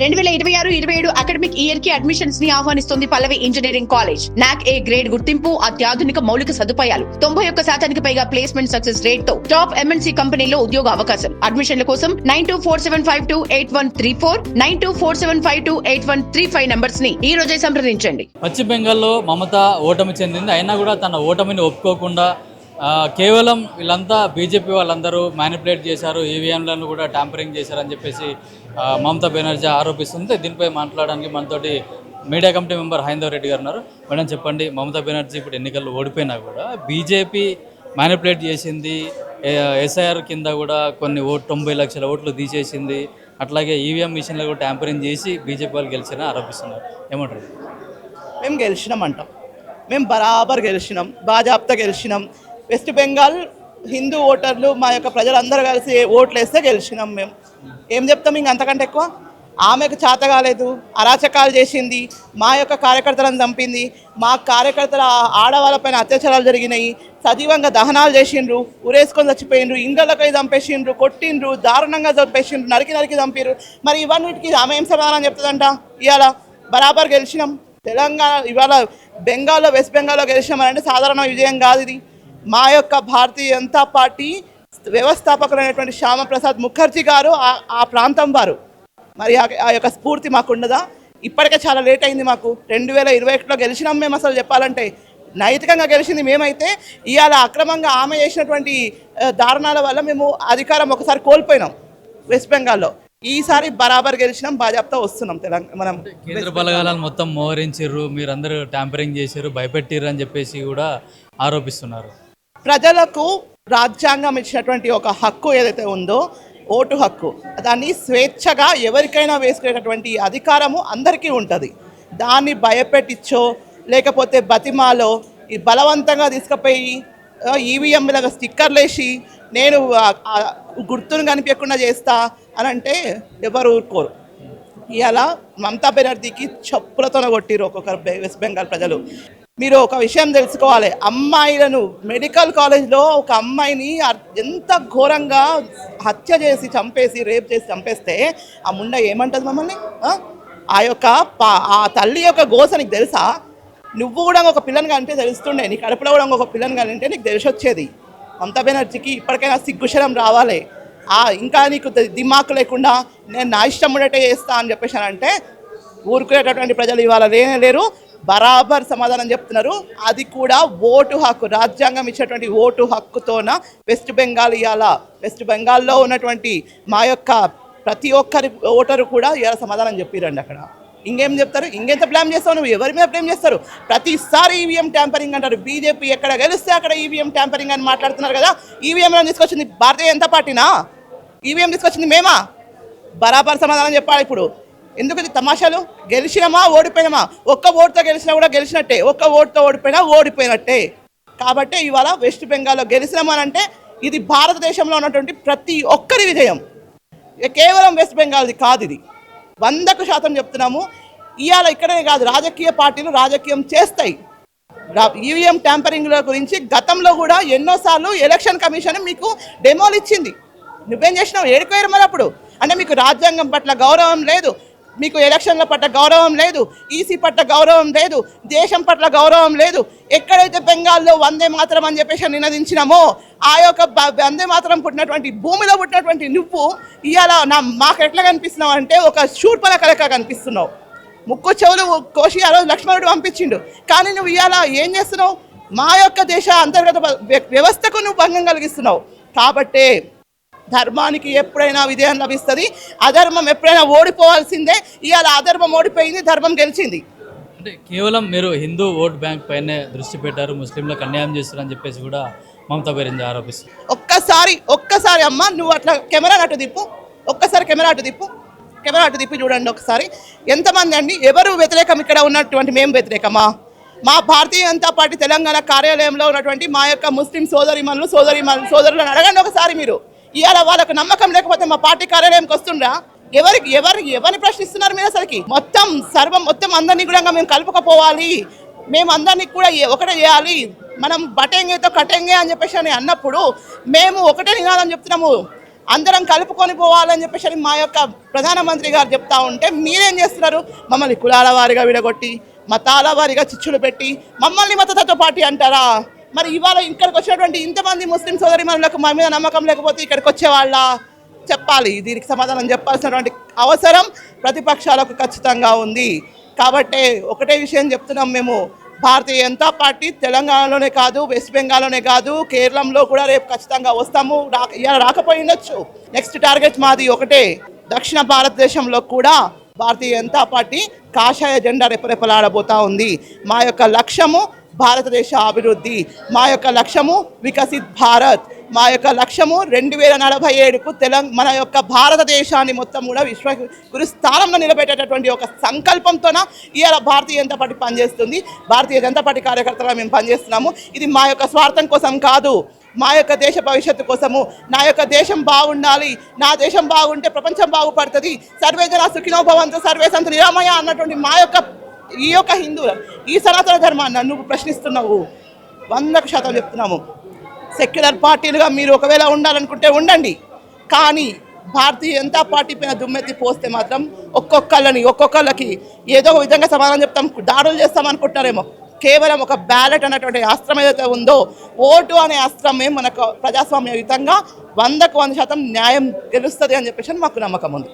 2026-27 academic year కి admissions ని ఆహ్వానిస్తుంది పల్లవి engineering college. నాక్ ఏ గ్రేడ్ గుర్తింపు, అత్యాధునిక మౌలిక సదుపాయాలు, 91% పైగా ప్లేస్మెంట్ సక్సెస్ రేట్ తో టాప్ ఎంఎన్సీ కంపెనీలో ఉద్యోగ అవకాశం. అడ్మిషన్ల కోసం 9247528134 9247528135 నంబర్స్ ని ఈ రోజే సంప్రదించండి. పశ్చిమ బెంగాల్లో మమత ఓటమి చెందింది. అయినా కూడా తన ఓటమిని ఒప్పుకోకుండా కేవలం వీళ్ళంతా బీజేపీ వాళ్ళందరూ మ్యానిపులేట్ చేశారు, ఈవీఎంలను కూడా ట్యాంపరింగ్ చేశారని చెప్పేసి మమతా బెనర్జీ ఆరోపిస్తుంది. దీనిపై మాట్లాడడానికి మనతోటి మీడియా కమిటీ మెంబర్ హైందవ్ రెడ్డి గారు ఉన్నారు. మేడం చెప్పండి, మమతా బెనర్జీ ఇప్పుడు ఎన్నికల్లో ఓడిపోయినా కూడా బీజేపీ మ్యానిపులేట్ చేసింది, ఎస్ఐఆర్ కింద కూడా కొన్ని 90 లక్షల ఓట్లు తీసేసింది, అట్లాగే ఈవీఎం మిషన్లు కూడా ట్యాంపరింగ్ చేసి బీజేపీ వాళ్ళు గెలిచినా ఆరోపిస్తున్నారు. ఏమంటారు? మేము గెలిచినాం అంటాం, మేము బరాబర్ గెలిచినాం, బాజాప్తా గెలిచినాం. వెస్ట్ బెంగాల్ హిందూ ఓటర్లు మా యొక్క ప్రజలందరూ కలిసి ఓట్లు వేస్తే గెలిచినాం. మేము ఏం చెప్తాం ఇంక అంతకంటే ఎక్కువ? ఆమెకు చేత కాలేదు, అరాచకాలు చేసింది, మా యొక్క కార్యకర్తలను చంపింది, మా కార్యకర్తల ఆడవాళ్ళపైన అత్యాచారాలు జరిగినాయి, సజీవంగా దహనాలు చేసిండ్రు, ఉరేసుకొని చచ్చిపోయిండ్రు, ఇండ్లకై చంపేసిండ్రు, కొట్టిండ్రు, దారుణంగా చంపేసిండ్రు, నరికి చంపిర్రు. మరి ఇవన్నిటికీ ఆమె ఏం సమాధానం చెప్తుందంట? ఇవాళ బరాబర్ గెలిచినాం. తెలంగాణ ఇవాళ బెంగాల్లో వెస్ట్ బెంగాల్లో గెలిచినామనంటే సాధారణ విజయం కాదు ఇది. మా యొక్క భారతీయ జనతా పార్టీ వ్యవస్థాపకులైనటువంటి శ్యామప్రసాద్ ముఖర్జీ గారు ఆ ప్రాంతం వారు. మరి ఆ యొక్క స్ఫూర్తి మాకు ఉండదా? ఇప్పటికే చాలా లేట్ అయింది. మాకు 2021లో గెలిచినాం. మేము అసలు చెప్పాలంటే నైతికంగా గెలిచింది మేమైతే. ఇవాళ అక్రమంగా ఆమె చేసినటువంటి దారుణాల వల్ల మేము అధికారం ఒకసారి కోల్పోయినాం వెస్ట్ బెంగాల్లో. ఈసారి బరాబర్ గెలిచినాం, బాజాప్తా వస్తున్నాం. తెలంగాణ మనం కేంద్ర బలగాలను మొత్తం మోహరించారు, మీరందరూ ట్యాంపరింగ్ చేశారు, భయపెట్టిర్రు అని చెప్పేసి కూడా ఆరోపిస్తున్నారు. ప్రజలకు రాజ్యాంగం ఇచ్చినటువంటి ఒక హక్కు ఏదైతే ఉందో, ఓటు హక్కు, దాన్ని స్వేచ్ఛగా ఎవరికైనా వేసుకునేటటువంటి అధికారము అందరికీ ఉంటుంది. దాన్ని భయపెట్టించో లేకపోతే బతిమాలో ఈ బలవంతంగా తీసుకుపోయి ఈవీఎంలాగా స్టిక్కర్లు వేసి నేను గుర్తును కనిపించకుండా చేస్తా అని అంటే ఎవరు ఊరుకోరు. ఇవాళ మమతా బెనర్జీకి చెప్పులతోనే కొట్టిరు ఒక్కొక్కరు వెస్ట్ బెంగాల్ ప్రజలు. మీరు ఒక విషయం తెలుసుకోవాలి, అమ్మాయిలను మెడికల్ కాలేజ్లో ఒక అమ్మాయిని ఎంత ఘోరంగా హత్య చేసి చంపేసి రేప్ చేసి చంపేస్తే ఆ ముండ ఏమంటుంది మమ్మల్ని? ఆ తల్లి యొక్క గోస నీకు తెలుసా? నువ్వు కూడా ఒక పిల్లని కంటే తెలుస్తుండే, నీ కడుపులో కూడా ఒక పిల్లని కంటే నీకు తెలిసి వచ్చేది. మమతా బెనర్జీకి ఇప్పటికైనా సిగ్గుశరం రావాలి. ఇంకా నీకు దిమాకు లేకుండా నేను నా ఇష్టం ఉండేటే చేస్తా అని చెప్పేసానంటే ఊరుకునేటటువంటి ప్రజలు ఇవాళ లేరు. బరాబర్ సమాధానం చెప్తున్నారు. అది కూడా ఓటు హక్కు, రాజ్యాంగం ఇచ్చేటువంటి ఓటు హక్కుతోన వెస్ట్ బెంగాల్ ఇవాళ వెస్ట్ బెంగాల్లో ఉన్నటువంటి మా యొక్క ప్రతి ఒక్కరి ఓటరు కూడా ఇవాళ సమాధానం చెప్పిరండి. అక్కడ ఇంకేం చెప్తారు? ఇంకెంత బ్లేమ్ చేస్తావు నువ్వు? ఎవరి మీద బ్లేమ్ చేస్తారు? ప్రతిసారి ఈవీఎం ట్యాంపరింగ్ అంటారు. బీజేపీ ఎక్కడ గెలిస్తే అక్కడ ఈవీఎం ట్యాంపరింగ్ అని మాట్లాడుతున్నారు కదా. ఈవీఎంలో తీసుకొచ్చింది భారతీయ జనతా పార్టీనా? ఈవీఎం తీసుకొచ్చింది మేమా? బరాబర్ సమాధానం చెప్పాలి. ఇప్పుడు ఎందుకు ఇది తమాషాలు? గెలిచినామా ఓడిపోయినామా? ఒక్క ఓటుతో గెలిచినా కూడా గెలిచినట్టే, ఒక్క ఓటుతో ఓడిపోయినా ఓడిపోయినట్టే. కాబట్టి ఇవాళ వెస్ట్ బెంగాల్లో గెలిచినామనంటే ఇది భారతదేశంలో ఉన్నటువంటి ప్రతి ఒక్కరి విజయం, కేవలం వెస్ట్ బెంగాల్ది కాదు. ఇది 100% చెప్తున్నాము. ఇవాళ ఇక్కడే కాదు, రాజకీయ పార్టీలు రాజకీయం చేస్తాయి. ఈవీఎం ట్యాంపరింగ్ల గురించి గతంలో కూడా ఎన్నోసార్లు ఎలక్షన్ కమిషన్ మీకు డెమోలు ఇచ్చింది. నువ్వేం చేసినావు? ఏడుకోయారు మరి అప్పుడు. అంటే మీకు రాజ్యాంగం పట్ల గౌరవం లేదు, మీకు ఎలక్షన్ల పట్ల గౌరవం లేదు, ఈసీ పట్ల గౌరవం లేదు, దేశం పట్ల గౌరవం లేదు. ఎక్కడైతే బెంగాల్లో వందే మాతరం అని చెప్పేసి నినదించినామో ఆ యొక్క వందే మాతరం పుట్టినటువంటి భూమిలో పుట్టినటువంటి నువ్వు ఇవాళ మాకు ఎట్లా కనిపిస్తున్నావు అంటే ఒక శూర్పణఖ లెక్క కనిపిస్తున్నావు. ముక్కు చెవులు కోసి ఆ రోజు లక్ష్మణుడు పంపించిండు. కానీ నువ్వు ఇవాళ ఏం చేస్తున్నావు? మా యొక్క దేశ అంతర్గత వ్యవస్థకు నువ్వు భంగం కలిగిస్తున్నావు. కాబట్టే ధర్మానికి ఎప్పుడైనా విజయం లభిస్తుంది, అధర్మం ఎప్పుడైనా ఓడిపోవాల్సిందే. ఇవాళ అధర్మం ఓడిపోయింది, ధర్మం గెలిచింది. అంటే కేవలం మీరు హిందూ ఓట్ బ్యాంక్ పైనే దృష్టి పెట్టారు, ముస్లింలకు అన్యాయం చేస్తారని చెప్పేసి కూడా మమతా బెనర్జీ ఆరోపిస్తారు. ఒక్కసారి అమ్మ నువ్వు అట్లా కెమెరా అటు తిప్పు, ఒక్కసారి కెమెరా అటు తిప్పి చూడండి ఒకసారి. ఎంతమంది అండి? ఎవరు వ్యతిరేకం? ఇక్కడ ఉన్నటువంటి మేము వ్యతిరేకమా? మా భారతీయ జనతా పార్టీ తెలంగాణ కార్యాలయంలో ఉన్నటువంటి మా యొక్క ముస్లిం సోదరులను అడగండి ఒకసారి మీరు. ఇవాళ వాళ్ళకు నమ్మకం లేకపోతే మా పార్టీ కార్యాలయంకి వస్తుండ్రా? ఎవరిని ప్రశ్నిస్తున్నారు మీరు? అసలుకి మొత్తం అందరినీ కూడా మేము కలుపుకపోవాలి, మేము అందరినీ కూడా ఒకటే చేయాలి, మనం బటెంగేతో కటెంగే అని చెప్పేసి అని అన్నప్పుడు మేము ఒకటే నినాదం చెప్తున్నాము. అందరం కలుపుకొని పోవాలని చెప్పేసి మా యొక్క ప్రధానమంత్రి గారు చెప్తా ఉంటే మీరేం చేస్తున్నారు? మమ్మల్ని కులాల వారిగా విడగొట్టి మతాల వారిగా చిచ్చులు పెట్టి మమ్మల్ని మతతత్వ పార్టీ అంటారా? మరి ఇవాళ ఇక్కడికి వచ్చినటువంటి ఇంతమంది ముస్లిం సోదరిమణులకు మా మీద నమ్మకం లేకపోతే ఇక్కడికి వచ్చేవాళ్ళ చెప్పాలి. దీనికి సమాధానం చెప్పాల్సినటువంటి అవసరం ప్రతిపక్షాలకు ఖచ్చితంగా ఉంది. కాబట్టి ఒకటే విషయం చెప్తున్నాం, మేము భారతీయ జనతా పార్టీ తెలంగాణలోనే కాదు, వెస్ట్ బెంగాల్లోనే కాదు, కేరళంలో కూడా రేపు ఖచ్చితంగా వస్తాము. ఇలా రాకపోయిండొచ్చు. నెక్స్ట్ టార్గెట్ మాది ఒకటే, దక్షిణ భారతదేశంలో కూడా భారతీయ జనతా పార్టీ కాషాయ జెండా రెపరెపలాడబోతా ఉంది. మా యొక్క లక్ష్యము భారతదేశ అభివృద్ధి, మా యొక్క లక్ష్యము వికసిత్ భారత్, మా యొక్క లక్ష్యము 2047కు మన యొక్క భారతదేశాన్ని మొత్తం కూడా గురు స్థానంలో నిలబెట్టేటటువంటి ఒక సంకల్పంతోన ఇవాళ భారతీయ జనతా పార్టీ పనిచేస్తుంది. భారతీయ జనతా పార్టీ కార్యకర్తలుగా మేము పనిచేస్తున్నాము. ఇది మా యొక్క స్వార్థం కోసం కాదు, మా యొక్క దేశ భవిష్యత్తు కోసము. నా యొక్క దేశం బాగుండాలి, నా దేశం బాగుంటే ప్రపంచం బాగుపడుతుంది. సర్వే జన సుఖినో భవంతు సర్వే సంతు నిరామయ అన్నటువంటి ఈ యొక్క హిందువుల ఈ సనాతన ధర్మాన్ని నువ్వు ప్రశ్నిస్తున్నావు. 100% చెప్తున్నాము, సెక్యులర్ పార్టీలుగా మీరు ఒకవేళ ఉండాలనుకుంటే ఉండండి, కానీ భారతీయ జనతా పార్టీ పైన దుమ్మెత్తి పోస్తే మాత్రం ఒక్కొక్కళ్ళకి ఏదో ఒక విధంగా సమాధానం చెప్తాం, దాడులు చేస్తాం అనుకుంటున్నారేమో. కేవలం ఒక బ్యాలెట్ అన్నటువంటి అస్త్రం ఏదైతే ఉందో, ఓటు అనే అస్త్రమే మనకు ప్రజాస్వామ్యయుతంగా 100% న్యాయం గెలుస్తుంది అని చెప్పేసి మాకు నమ్మకం ఉంది.